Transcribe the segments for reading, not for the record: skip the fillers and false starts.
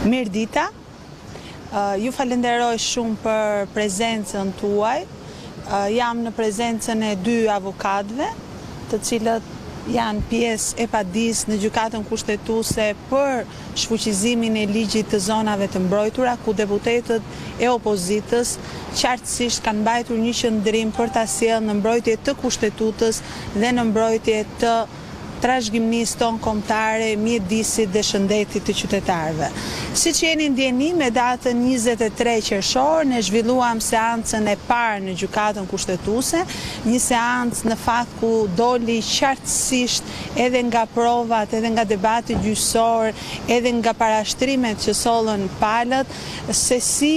Mirdita, ju falenderoj shumë për prezencën tuaj. Jam në prezencën e 2 avokatëve, të cilët janë pjesë e padisë në gjykatën kushtetuese për shfuqizimin e ligjit të zonave të mbrojtura, ku deputetët e opozitës qartësisht kanë mbajtur një qëndrim për ta sjellë në mbrojtje të kushtetutës dhe në mbrojtje të trashëgimisë tonë kombëtare, mjedisit dhe shëndetit të qytetarëve. Siç jeni ndjeni, me datën 23 qershor ne zhvilluam seancën e parë në gjykatën kushtetuese, një seancë në fakt ku doli qartësisht edhe nga provat, edhe nga debati gjyqësor, edhe nga parashtrimet që sollën palët, se si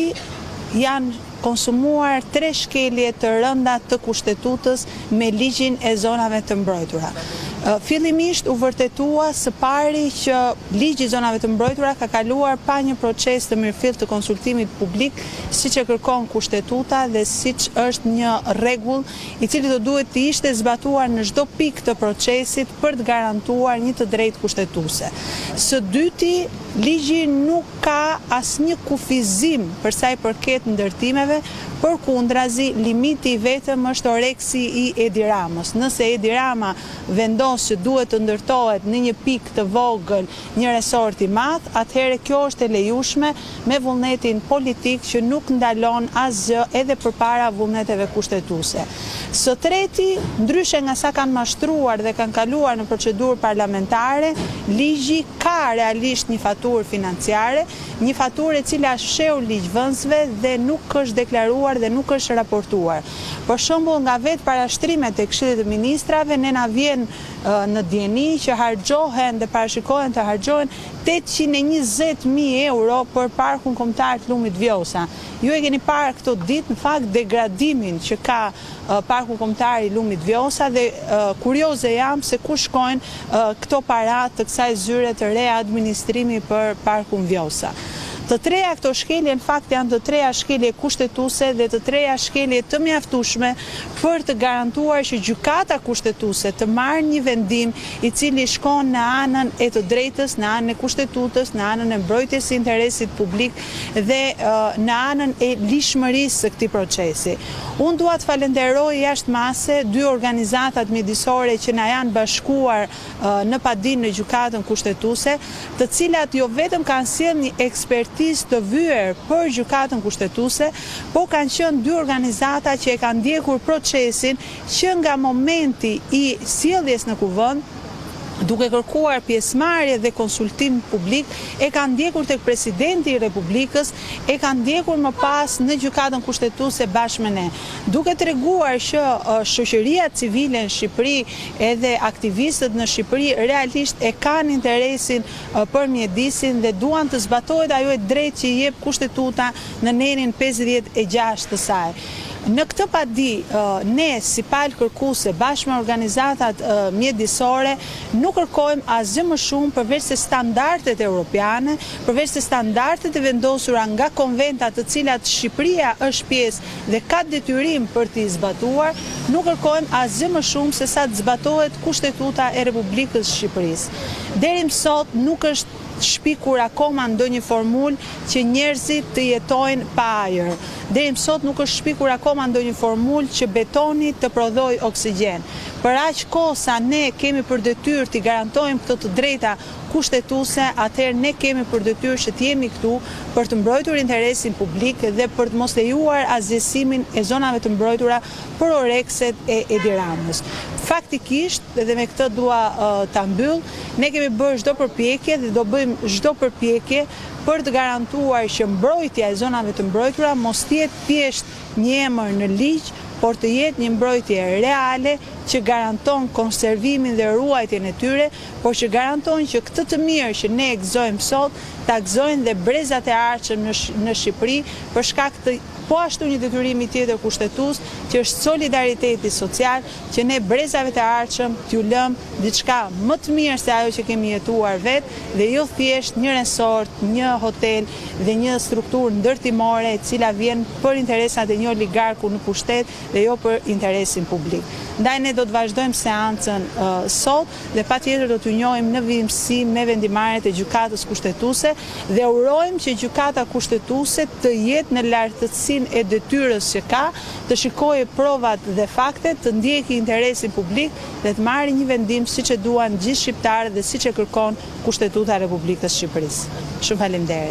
janë konsumuar 3 shkelje të rënda të kushtetutës me ligjin e zonave të mbrojtura. Fillimisht u vërtetua së pari që ligji i zonave të mbrojtura ka kaluar pa një proces të mirëfill të konsultimit publik, siç e kërkon kushtetuta dhe siç është një rregull i cili do duhet të ishte zbatuar në çdo pikë të procesit për të garantuar një të drejtë kushtetuese. Së dyti, ligji nuk ka asnjë kufizim për sa i përket ndërtimeve, përkundrazi limiti vetëm është oreksi i Edi Ramës. Nëse Edi Rama vendos që duhet të ndërtohet në një pikë të vogël një resort i madh, atëherë kjo është e lejueshme me vullnetin politik që nuk ndalon asgjë edhe përpara vullneteve kushtetuese. Së treti, ndryshe nga sa kanë mashtruar dhe kanë kaluar në procedurë parlamentare, ligji ka realisht një faturë financiare, një faturë e cila sheu ligjvënësve dhe nuk është deklaruar dhe nuk është raportuar. Për shembull, nga vetë parashtrimet e Këshillit të Ministrave, ne na vjen në dieni që harxhohen dhe parashikohen të harxhohen 820.000 euro për parkun kombëtar të Lumit Vjosa. Ju e keni parë këto ditë në fakt degradimin që ka parku kombëtar i Lumit Vjosa dhe kurioze jam se ku shkojnë këto para të kësaj zyre të re administrimi për parkun Vjosa. Të treja këto shkelje në fakt janë të treja shkelje kushtetuese dhe të treja shkelje të mjaftueshme për të garantuar që gjykata kushtetuese të marrë një vendim i cili shkon në anën e të drejtës, në anën e kushtetutës, në anën e mbrojtjes së interesit publik dhe në anën e lishmërisë së këtij procesi. Unë dua të falenderoj jashtëmase 2 organizatat mjedisore që na janë bashkuar në padinë në gjykatën kushtetuese, të cilat jo vetëm kanë sjellë një ekspertizë të vyer për gjykatën kushtetuese, po kanë qenë 2 organizata që e kanë ndjekur procesin që nga momenti i sjelljes në kuvend, duke kërkuar pjesëmarrje dhe konsultim publik, e kanë ndjekur tek presidenti i Republikës, e kanë ndjekur më pas në gjykatën kushtetuese bashkë me ne, duke treguar që shoqëria civile në Shqipëri edhe aktivistët në Shqipëri realisht e kanë interesin për mjedisin dhe duan të zbatohet ajo e drejtë që i jep kushtetuta në nenin 56 të saj. Në këtë padi, ne si palë kërkuese bashkë me organizatat mjedisore nuk kërkojmë asgjë më shumë përveç se standardet europiane, përveç se standardet e vendosura nga konventat të cilat Shqipëria është pjesë dhe ka detyrim për t'i zbatuar, nuk kërkojmë asgjë më shumë se sa të zbatohet Kushtetuta e Republikës Shqipërisë. Deri më sot nuk është shpikur akoma ndonjë formulë që njerëzit të jetojnë pa ajër. Deri më sot nuk është shpikur akoma ndonjë formulë që betoni të prodhojë oksigjen. Për aq kohë sa ne kemi për detyrë të garantojmë këto të drejta kushtetuese, atëherë ne kemi për detyrë që të jemi këtu për të mbrojtur interesin publik dhe për të mos lejuar asgjësimin e zonave të mbrojtura për orekset e Edi Ramës. Faktikisht, dhe me këtë dua ta mbyll, ne kemi bërë çdo përpjekje dhe do bëjmë çdo përpjekje për të garantuar që mbrojtja e zonave të mbrojtura mos jetë thjesht një emër në ligj, por të jetë një mbrojtje reale që garanton konservimin dhe ruajtjen e tyre, por që garanton që këtë të mirë që ne e gëzojmë sot, ta gëzojnë dhe brezat e ardhshëm në Shqipëri, për shkak të po ashtu një detyrimi tjetër kushtetues, që është solidariteti social, që ne brezave të ardhshëm t'ju lëmë diçka më të mirë se ajo që kemi jetuar vetë, dhe jo thjesht një resort, një hotel dhe një strukturë ndërtimore e cila vjen për interesat e një oligarku në pushtet dhe jo për interesin publik. Ndaj ne do të vazhdojmë seancën sot dhe patjetër do t'ju njohim në vimësi me vendimarrjet e gjykatës kushtetuese dhe urojmë që gjykata kushtetuese të jetë në lartësinë e detyrës që ka, të shikojë provat dhe faktet, të ndjekë interesin publik dhe të marrë një vendim siç e duan gjithë shqiptarët dhe siç e kërkon Kushtetuta e Republikës së Shqipërisë. Shumë faleminderit.